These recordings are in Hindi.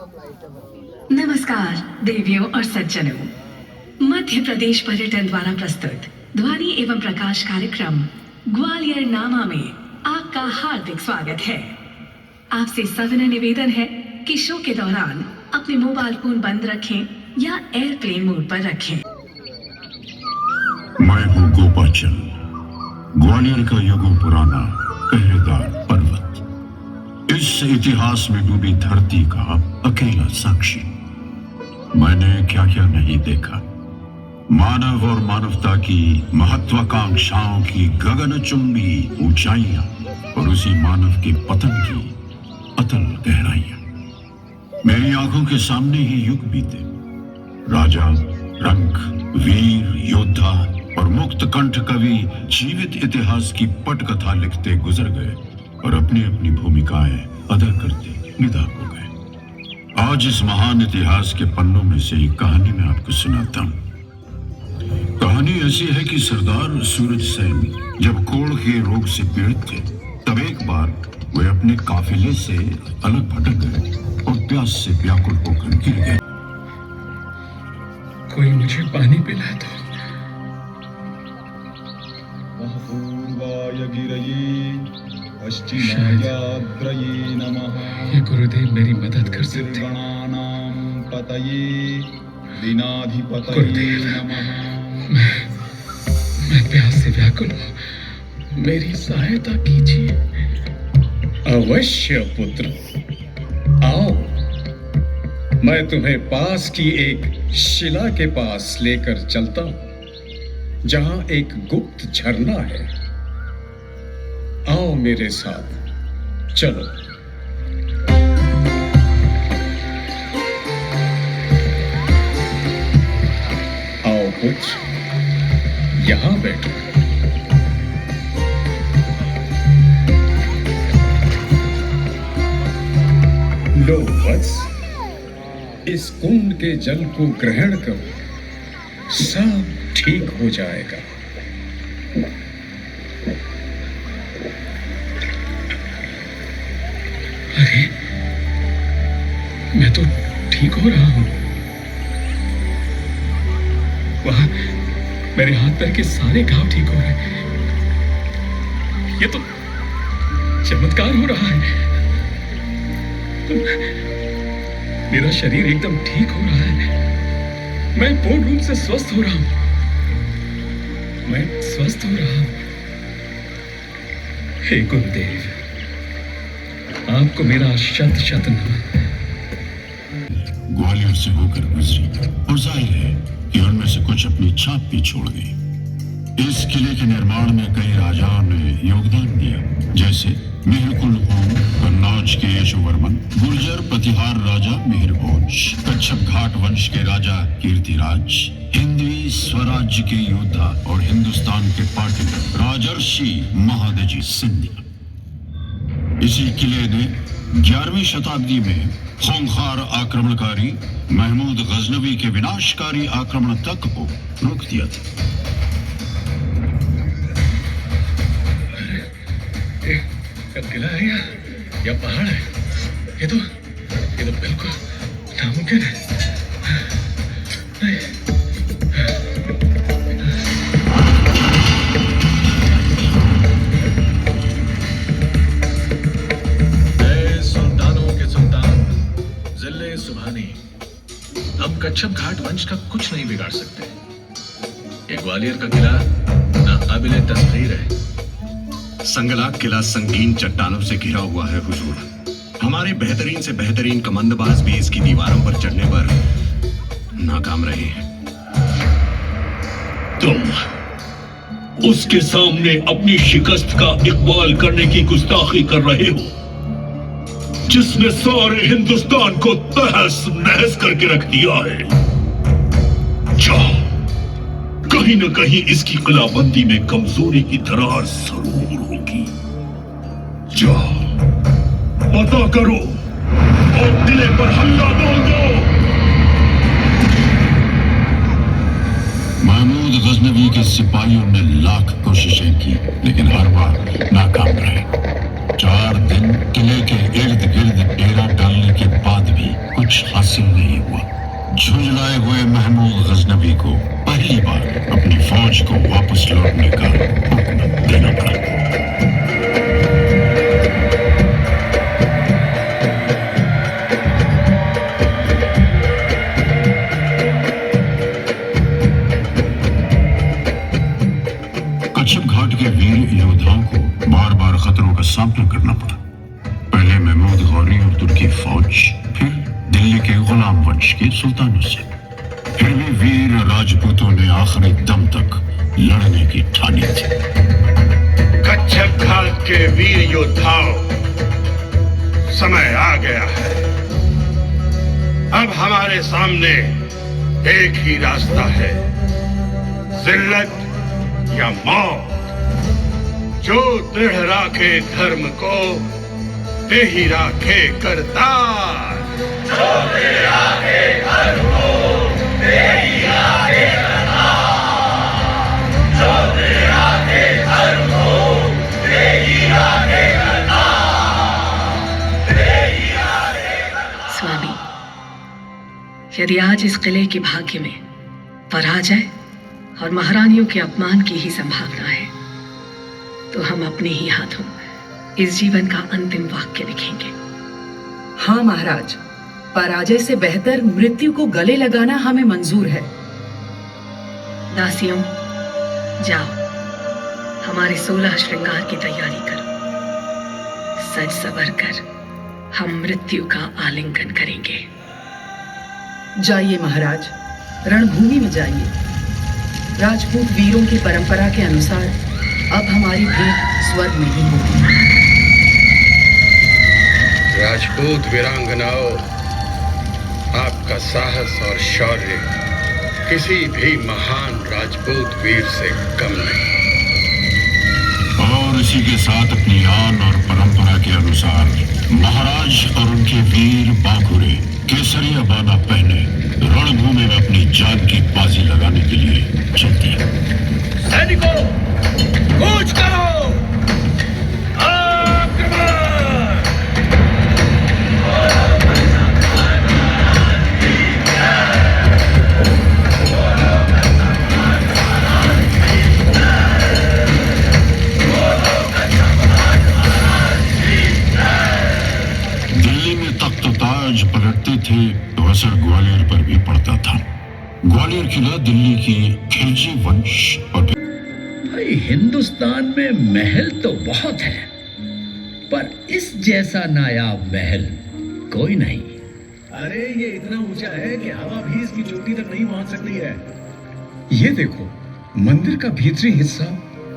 नमस्कार देवियों और सज्जनों, मध्य प्रदेश पर्यटन द्वारा प्रस्तुत ध्वनि एवं प्रकाश कार्यक्रम ग्वालियर नामा में आपका हार्दिक स्वागत है। आपसे सविनय निवेदन है कि शो के दौरान अपने मोबाइल फोन बंद रखें या एयरप्लेन मोड पर रखें। मैं हूँ गोपाचल, ग्वालियर का युगों पुराना पहरेदार पर्वत, इस इतिहास में डूबी धरती का अकेला साक्षी। मैंने क्या क्या नहीं देखा, मानव और मानवता की महत्वाकांक्षाओं की गगनचुंबी ऊंचाइयां और उसी मानव के पतन की अतल गहराइयां। मेरी आंखों के सामने ही युग बीते, राजा, रंक, वीर, योद्धा और मुक्त कंठ कवि जीवित इतिहास की पटकथा लिखते गुजर गए और अपनी अपनी भूमिकाएं अदा करते विदा हो गए। आज इस महान इतिहास के पन्नों में से एक कहानी मैं आपको सुनाता हूं। कहानी ऐसी है कि सरदार सूरज सेन जब कोढ़ के रोग से पीड़ित थे, तब एक बार वे अपने काफिले से अलग भटक गए और प्यास से व्याकुल होकर गिर गए। कोई मुझे पानी पिला दो। पूर्वाय गिरये पश्चिमायाद्रये नमः। ये गुरुदेव मेरी मदद कर सकते। गणानां पतये दीनाधिपतये नमः। मैं प्यास से व्याकुल हूँ, मेरी सहायता कीजिए। अवश्य पुत्र, आओ, मैं तुम्हें पास की एक शिला के पास लेकर चलता हूं, जहां एक गुप्त झरना है। आओ मेरे साथ, चलो। आओ पुत्र, यहां बैठो। लो वत्स, इस कुंड के जल को ग्रहण करो, सब ठीक हो जाएगा। अरे, मैं तो ठीक हो रहा हूं। वहां मेरे हाथ पैर के सारे घाव ठीक हो रहे हैं। ये तो चमत्कार हो रहा है। मेरा शरीर एकदम ठीक हो रहा है। मैं पूर्ण रूप से स्वस्थ हो रहा हूं। मैं स्वस्थ हो रहा हूं। हे गुरुदेव, आपको मेरा शत शत नमन। ग्वालियर से होकर गुजरी और जाहिर है कि उनमें से कुछ अपनी छाप भी छोड़ गई। इस किले के निर्माण में कई राजाओं ने योगदान दिया, जैसे मिहिरकुल कन्नौज के यशोवर्मन, गुर्जर प्रतिहार राजा मिहिरभोज, कच्छप घाट वंश के राजा कीर्तिराज, हिंदवी स्वराज्य के योद्धा और हिंदुस्तान के पाटलिपुत्र राजर्षि महादजी सिंधिया। इसी किले ने 11वीं शताब्दी में खूंखार आक्रमणकारी महमूद गजनवी के विनाशकारी आक्रमण तक को रोक दिया था। किला है या पहाड़ है? ये तो बिल्कुल नामुमकिन है। नहीं। सुल्तानों के सुल्तान जिले सुभानी, हम कच्छप घाट वंश का कुछ नहीं बिगाड़ सकते। ये ग्वालियर का किला नाकाबिले तस्खीर है। संगलाक किला संगीन चट्टानों से घिरा हुआ है हुजूर। हमारे बेहतरीन से बेहतरीन कमंदबाज भी इसकी दीवारों पर चढ़ने पर नाकाम रहे हैं। तुम उसके सामने अपनी शिकस्त का इकबाल करने की गुस्ताखी कर रहे हो, जिसने सारे हिंदुस्तान को तहस नहस करके रख दिया है। जाओ, कहीं न कहीं इसकी किलाबंदी में कमजोरी की दरार जरूर होगी। जाओ, पता करो और किले पर हमला बोल दो। महमूद गजनवी के सिपाहियों ने लाख कोशिशें की, लेकिन हर बार नाकाम रहे। 4 दिन किले के इर्द गिर्द डेरा डालने के बाद भी कुछ कुछ हासिल नहीं हुआ। झुंझलाए हुए महमूद गजनवी को पहली बार अपनी फौज को वापस लौटने का हुक्म देना पड़ा। कच्छप घाट के वीर योद्धाओं को बार बार खतरों का सामना करना पड़ा। पहले महमूद गौरी और तुर्की फौज, फिर दिल्ली के गुलाम वंश के सुल्तानों से। फिर भी वीर राजपूतों ने आखिरी दम तक लड़ने की ठानी थी। कच्छप घाट के वीर योद्धाओं, समय आ गया है। अब हमारे सामने एक ही रास्ता है, जिल्लत या मौत। जो दृढ़ राखे धर्म को, ते ही राखे करतार। जो दृढ़ राखे धर्म को, ते ही राखे करतार। जो दृढ़ राखे धर्म को, ते ही राखे करतार। ते ही राखे करतार। स्वामी, यदि आज इस किले के भाग्य में पराजय और महारानियों के अपमान की ही संभावना है, तो हम अपने ही हाथों इस जीवन का अंतिम वाक्य लिखेंगे। हाँ महाराज, पराजय से बेहतर मृत्यु को गले लगाना हमें मंजूर है। दासियों, जाओ, हमारे 16 श्रृंगार की तैयारी करो। सज सवर कर हम मृत्यु का आलिंगन करेंगे। जाइए महाराज, रणभूमि में जाइए। राजपूत वीरों की परंपरा के अनुसार अब हमारी भेंट स्वर्ग में ही होगी। राजपूत वीरांगनाओं, आपका साहस और शौर्य किसी भी महान राजपूत वीर से कम नहीं। और इसी के साथ अपनी आन और परंपरा के अनुसार महाराज और उनके वीर बाखुरे केसरिया बाना पहने रणभूमि में अपनी जान की बाजी लगाने के लिए चलती है। सैनिकों, कूच करो! आक्रमण! दिल्ली में तख्त ताज पलटते थे तो असर ग्वालियर पर भी पड़ता था। ग्वालियर किला दिल्ली की खिलजी वंश और भाई, हिंदुस्तान में महल तो बहुत है, पर इस जैसा नायाब महल कोई नहीं। अरे ये इतना ऊंचा है कि हवा भी इसकी चोटी तक नहीं पहुंच सकती है। ये देखो, मंदिर का भीतरी हिस्सा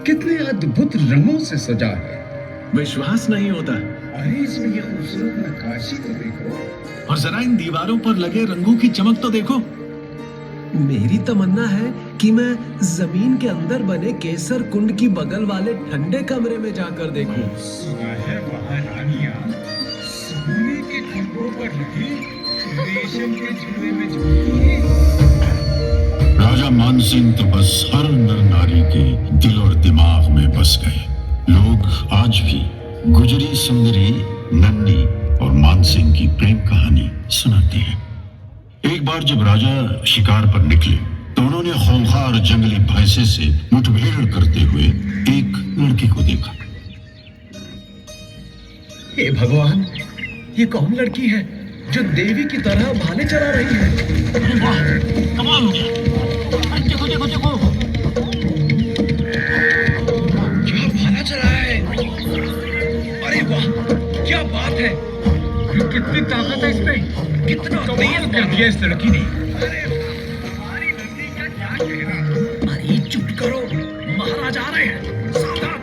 कितने अद्भुत रंगों से सजा है। विश्वास नहीं होता। अरे इसमें ये खूबसूरत नक्काशी तो देखो, और जरा इन दीवारों पर लगे रंगों की चमक तो देखो। मेरी तमन्ना है कि मैं जमीन के अंदर बने केसर कुंड की बगल वाले ठंडे कमरे में जाकर देखूं। सुना है वहाँ रानियां सोने के खंभों पर लगे रेशम के झूले में झूलती हैं। राजा मानसिंह तो बस हर नर नारी के दिल और दिमाग में बस गए। लोग आज भी गुजरी सुंदरी, नन्नी और मानसिंह की प्रेम कहानी सुनाते हैं। एक बार जब राजा शिकार पर निकले तो उन्होंने खूंखार जंगली भैंसे से मुठभेड़ करते हुए एक लड़की को देखा। हे भगवान, ये कौन लड़की है जो देवी की तरह भाले चला रही है? कमाल हो गया। देखो देखो देखो, क्या भाला चला है! अरे वाह, क्या बात है! कितनी ताकत है इसमें! कितना तेज कर दिया इस लड़की ने। अरे चुप करो, महाराज आ रहे हैं, सावधान!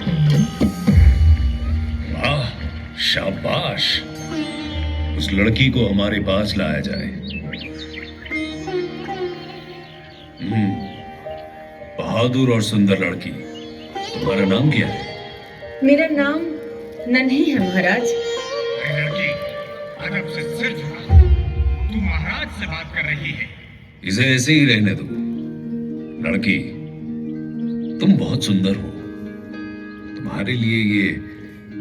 वाह, शाबाश। उस लड़की को हमारे पास लाया जाए। बहादुर और सुंदर लड़की, तुम्हारा नाम क्या है? मेरा नाम नन्ही है महाराज। लड़की, अदब से सिर झुका। तू महाराज से बात कर रही है। इसे ऐसे ही रहने दो। लड़की, तुम बहुत सुंदर हो। तुम्हारे लिए ये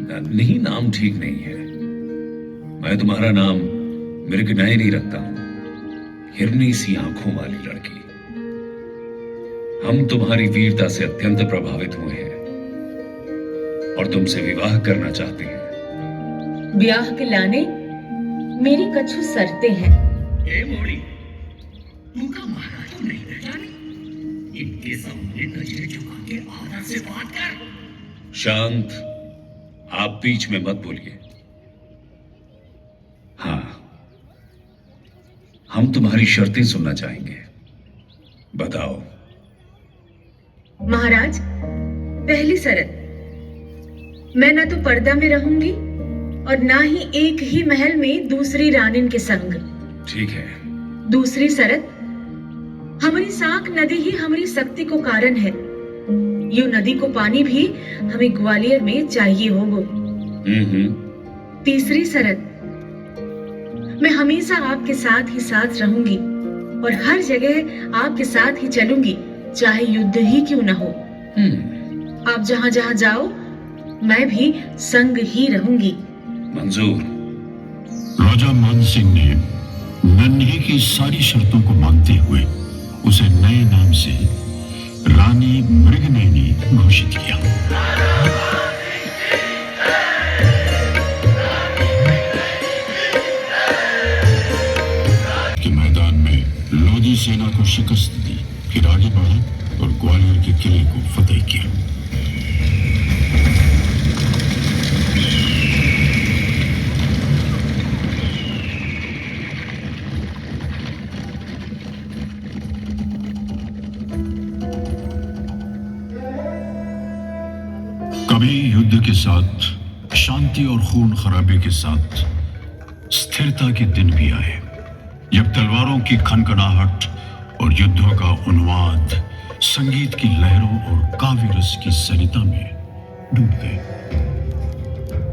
नन्ही नाम ठीक नहीं है। मैं तुम्हारा नाम मृग नयनी रखता हूं, हिरनी सी आंखों वाली लड़की। हम तुम्हारी वीरता से अत्यंत प्रभावित हुए हैं और तुमसे विवाह करना चाहते हैं। ब्याह के लाने मेरी कछु शर्तें हैं। ए मोड़ी, उनका महाराज तो नहीं रह जाने, इनके सामने नजरें झुका के आदर से बात कर। शांत, आप बीच में मत बोलिए। हाँ, हम तुम्हारी शर्तें सुनना चाहेंगे, बताओ। महाराज, पहली शर्त, मैं न तो पर्दा में रहूंगी और ना ही एक ही महल में दूसरी रानिन के संग। ठीक है। दूसरी शर्त, हमारी साख नदी ही हमारी शक्ति को कारण है। यू नदी को पानी भी हमें ग्वालियर में चाहिए होगो। तीसरी शर्त, मैं हमेशा आपके साथ ही साथ रहूंगी और हर जगह आपके साथ ही चलूंगी, चाहे युद्ध ही क्यों न हो। आप जहां जहां जाओ मैं भी संग ही रहूंगी। मंजूर। राजा मान सिंह ने नन्ही की सारी शर्तों को मानते हुए उसे नए नाम से रानी मृगनयनी घोषित किया। के मैदान में लोधी सेना को शिकस्त दी, फिर आगे बढ़ा और ग्वालियर के किले को फतेह किया। कभी युद्ध के साथ शांति और खून खराबे के साथ स्थिरता के दिन भी आए, जब तलवारों की खनखनाहट और युद्धों का उन्माद संगीत की लहरों और काव्य रस की सरिता में डूब गए।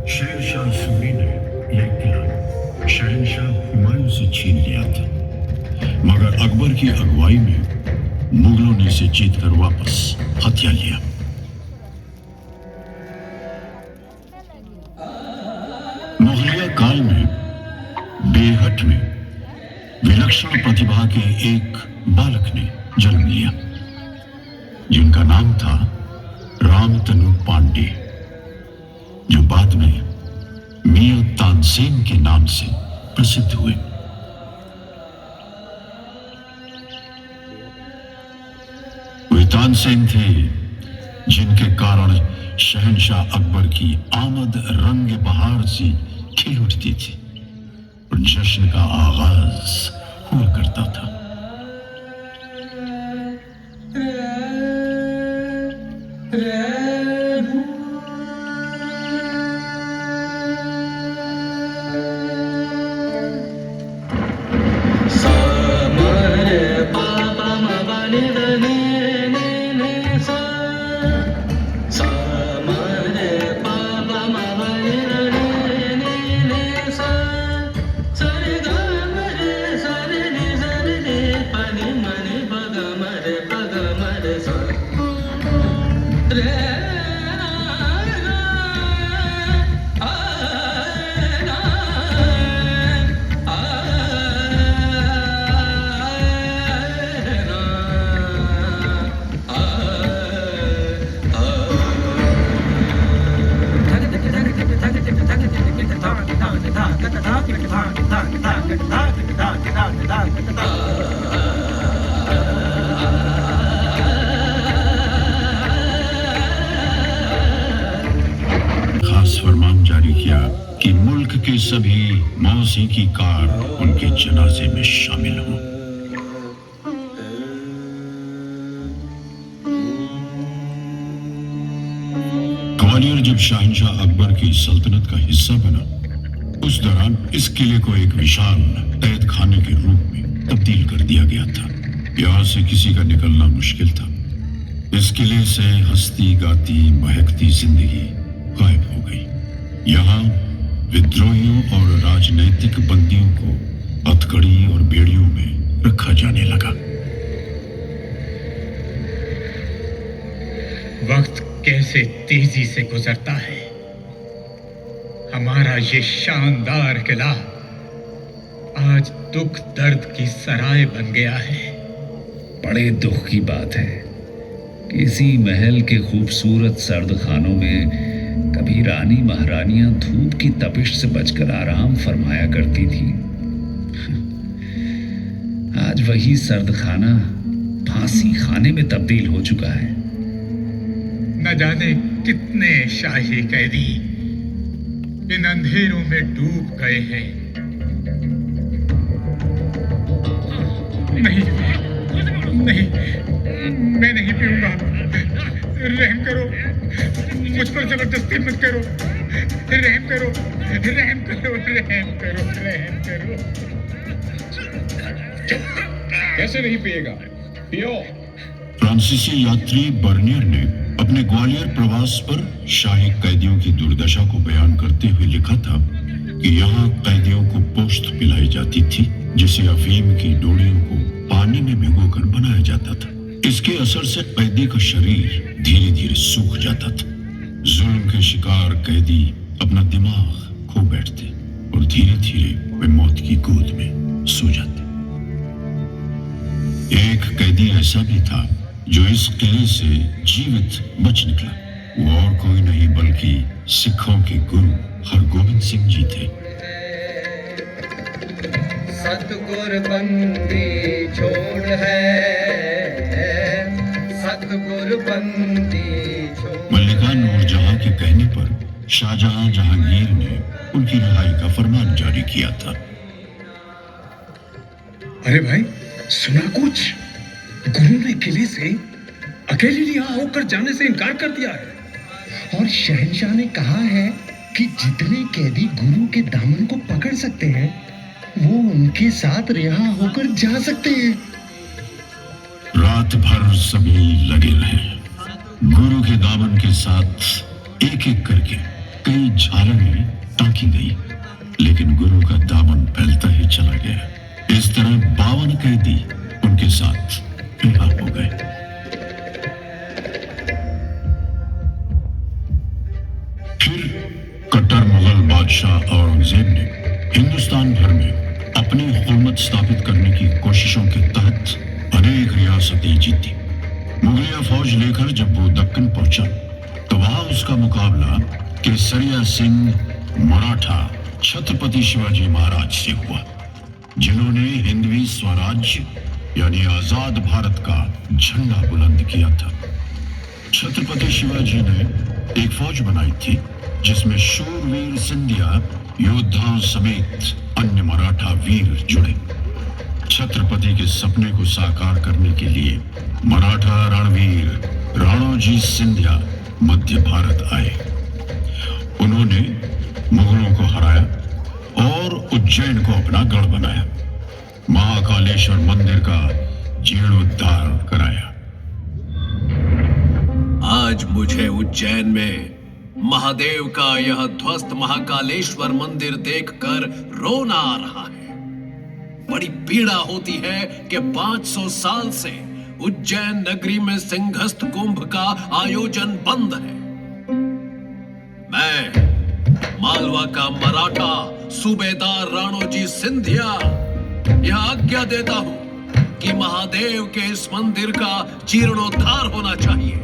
शेरशाह सूरी ने यह किला शहंशाह हुमायूं से छीन लिया था, मगर अकबर की अगुवाई में मुगलों ने इसे जीतकर वापस हथिया लिया। मुगलिया काल में बेहट में विलक्षण प्रतिभा के एक बालक ने जन्म लिया, जिनका नाम था रामतनु पांडे, जो बाद में मियां तानसेन के नाम से प्रसिद्ध हुए। वे तानसेन थे जिनके कारण शहंशाह अकबर की आमद रंग बहार सी खिल उठती थी और जश्न का आगाज हुआ करता था। खास फरमान जारी किया कि मुल्क के सभी मौसीकी कार उनके जनाजे में शामिल हों। ग्वालियर जब शहंशाह अकबर की सल्तनत का हिस्सा बना, उस दौरान इस किले को एक विशाल कैद खाने के रूप में तब्दील कर दिया गया था। यहाँ से किसी का निकलना मुश्किल था। इस किले से हंसती गाती महकती जिंदगी गायब हो गई। यहाँ विद्रोहियों और राजनैतिक बंदियों को हथकड़ी और बेड़ियों में रखा जाने लगा। वक्त कैसे तेजी से गुजरता है। हमारा ये शानदार किला दुख दर्द की सराय बन गया है। बड़े दुख की बात है कि इसी महल के खूबसूरत सर्द खानों में कभी रानी महारानियां धूप की तपिश से बचकर आराम फरमाया करती थी। आज वही सर्द खाना फांसी खाने में तब्दील हो चुका है। न जाने कितने शाही कैदी इन अंधेरों में डूब गए हैं। नहीं नहीं, मैं नहीं पीऊंगा। रहम करो, मुझ पर जबरदस्ती मत करो। रहम करो, रहम करो, रहम करो, रहम करो। कैसे नहीं पिएगा? पियो। फ्रांसीसी यात्री बर्नियर ने अपने ग्वालियर प्रवास पर शाही कैदियों की दुर्दशा को बयान करते हुए लिखा था कि यहाँ कैदियों को पोस्त पिलाई जाती थी, जिसे अफीम की डोरियों को पानी में भिगोकर बनाया जाता था। इसके असर से कैदी का शरीर धीरे धीरे सूख जाता था। जुल्म के शिकार कैदी अपना दिमाग खो बैठते और धीरे धीरे वे मौत की गोद में सो जाते। एक कैदी ऐसा भी था जो इस किले से जीवित बच निकला। वो और कोई नहीं बल्कि सिखों के गुरु हरगोबिंद सिंह जी थे। सतगुर बंदी छोड़ है, सतगुर बंदी छोड़। मल्लिका नूरजहां के कहने पर शाहजहां जहांगीर ने उनकी रिहाई का फरमान जारी किया था। अरे भाई, सुना कुछ? गुरु ने किले से अकेले यहाँ होकर जाने से इनकार कर दिया है। और शहंशाह ने कहा है कि जितने कैदी गुरु के दामन को पकड़ सकते हैं वो उनके साथ रिहा होकर जा सकते हैं। रात भर सभी लगे रहे। गुरु के दामन के साथ एक एक करके कई झालरें टाँकी गई, लेकिन गुरु का दामन फैलता ही चला गया। इस तरह 52 कैदी उनके साथ रिहा हो गए। फिर कट्टर मुगल बादशाह औरंगजेब ने हिंदुस्तान भर में अपनी हुकूमत स्थापित करने की कोशिशों के तहत अनेक रियासतें जीती। मुगलिया फौज लेकर जब वो दक्कन पहुंचा तो वहां उसका मुकाबला केसरिया सिंह मराठा छत्रपति शिवाजी महाराज से हुआ, जिन्होंने हिंदवी स्वराज्य यानी आजाद भारत का झंडा बुलंद किया था। छत्रपति शिवाजी ने एक फौज बनाई थी जिसमें शूरवीर सिंधिया योद्धाओं समेत अन्य मराठा वीर जुड़े। छत्रपति के सपने को साकार करने के लिए मराठा रणवीर राणोजी सिंधिया मध्य भारत आए। उन्होंने मुगलों को हराया और उज्जैन को अपना गढ़ बनाया। महाकालेश्वर मंदिर का जीर्णोद्धार कराया। आज मुझे उज्जैन में महादेव का यह ध्वस्त महाकालेश्वर मंदिर देखकर रोना आ रहा है। बड़ी पीड़ा होती है कि 500 साल से उज्जैन नगरी में सिंहस्थ कुंभ का आयोजन बंद है। मैं मालवा का मराठा सूबेदार राणोजी सिंधिया यह आज्ञा देता हूं कि महादेव के इस मंदिर का जीर्णोद्धार होना चाहिए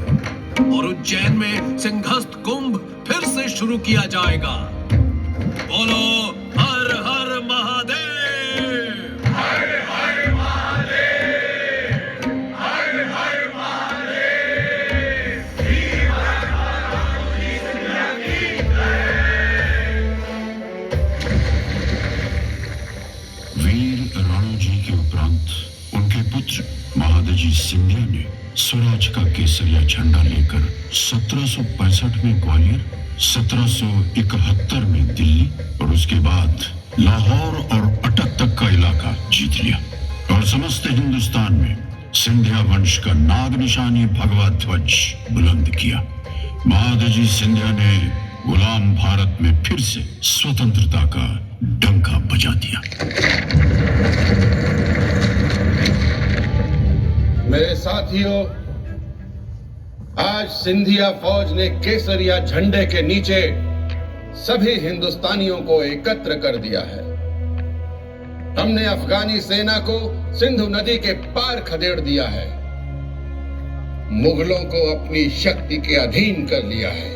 और उज्जैन में सिंहस्थ कुंभ फिर से शुरू किया जाएगा। बोलो हर हर महादेव, हर हर महादेव, हर हर महादेव। वीर राणोजी के उपरांत उनके पुत्र महादजी सिंधिया ने स्वराज का केसरिया झंडा लेकर 1765 में ग्वालियर, 1771 में दिल्ली और उसके बाद लाहौर और अटक तक का इलाका जीत लिया और समस्त हिंदुस्तान में सिंधिया वंश का नाग निशानी भगवा ध्वज बुलंद किया। महादजी सिंधिया ने गुलाम भारत में फिर से स्वतंत्रता का डंका बजा दिया। मेरे साथियों, आज सिंधिया फौज ने केसरिया झंडे के नीचे सभी हिंदुस्तानियों को एकत्र कर दिया है। हमने अफगानी सेना को सिंधु नदी के पार खदेड़ दिया है, मुगलों को अपनी शक्ति के अधीन कर लिया है।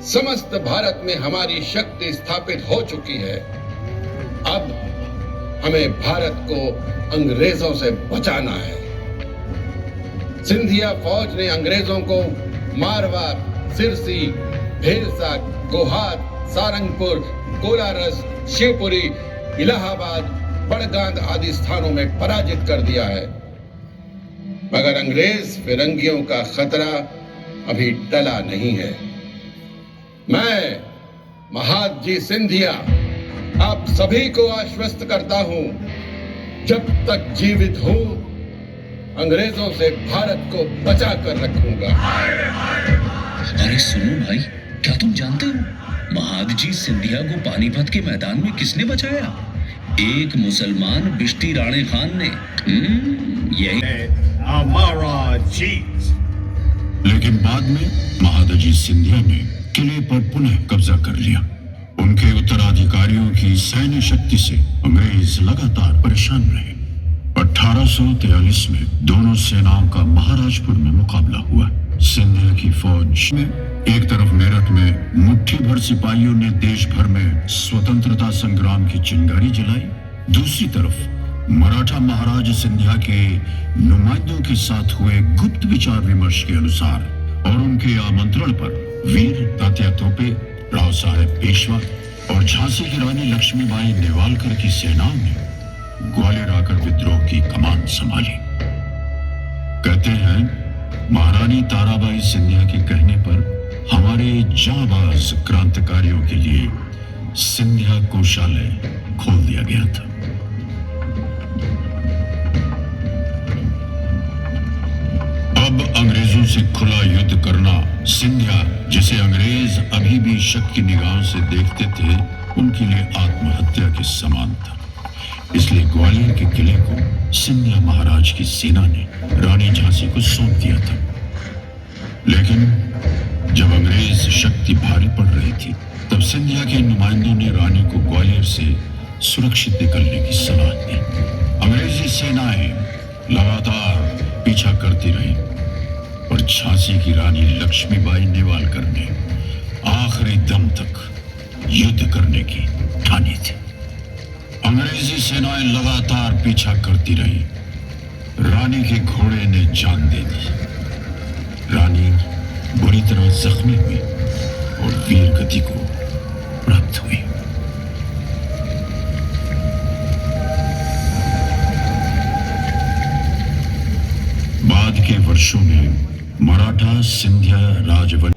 समस्त भारत में हमारी शक्ति स्थापित हो चुकी है। अब हमें भारत को अंग्रेजों से बचाना है। सिंधिया फौज ने अंग्रेजों को मारवाड़, सिरसी, भेलसा, गोहाद, सारंगपुर, कोलारस, शिवपुरी, इलाहाबाद, बड़गांव आदि स्थानों में पराजित कर दिया है, मगर अंग्रेज फिरंगियों का खतरा अभी टला नहीं है। मैं महादजी सिंधिया आप सभी को आश्वस्त करता हूं, जब तक जीवित हूं अंग्रेजों से भारत को बचा कर रखूंगा। अरे सुनो भाई, क्या तुम जानते हो महादजी सिंधिया को पानीपत के मैदान में किसने बचाया? एक मुसलमान बिश्ती राणे खान ने। यही हमारा जीत। लेकिन बाद में महादजी सिंधिया ने किले पर पुनः कब्जा कर लिया। उनके उत्तराधिकारियों की सैन्य शक्ति से अंग्रेज लगातार परेशान रहे। 1843 में दोनों सेनाओं का महाराजपुर में मुकाबला हुआ। सिंधिया की फौज में एक तरफ मेरठ में मुट्ठी भर सिपाहियों ने देश भर में स्वतंत्रता संग्राम की चिंगारी जलाई, दूसरी तरफ मराठा महाराज सिंधिया के नुमाइंदों के साथ हुए गुप्त विचार विमर्श के अनुसार और उनके आमंत्रण पर वीर तात्या तोपे, राव साहेब पेशवा और झांसी की रानी लक्ष्मीबाई नेवालकर की सेनाओं ने ग्वालियर आकर विद्रोह की कमान संभाली। कहते हैं महारानी ताराबाई सिंधिया के कहने पर हमारे जांबाज क्रांतिकारियों के लिए सिंधिया कोषालय खोल दिया गया था। अब अंग्रेजों से खुला युद्ध करना सिंधिया, जिसे अंग्रेज अभी भी शक की निगाहों से देखते थे, उनके लिए आत्महत्या के समान था। इसलिए ग्वालियर के किले को सिंधिया महाराज की सेना ने रानी झांसी को सौंप दिया था। लेकिन जब अंग्रेज शक्ति भारी पड़ रही थी, तब सिंधिया के नुमाइंदों ने रानी को ग्वालियर से सुरक्षित निकलने की सलाह दी। अंग्रेजी सेनाएं लगातार पीछा करती रही और झांसी की रानी लक्ष्मीबाई नेवालकर ने आखिरी दम तक युद्ध करने की ठानी थी। अंग्रेजी सेनाएं लगातार पीछा करती रही। रानी के घोड़े ने जान दे दी। रानी बुरी तरह जख्मी हुई और वीर गति को प्राप्त हुई। बाद के वर्षों में मराठा सिंधिया राजवंश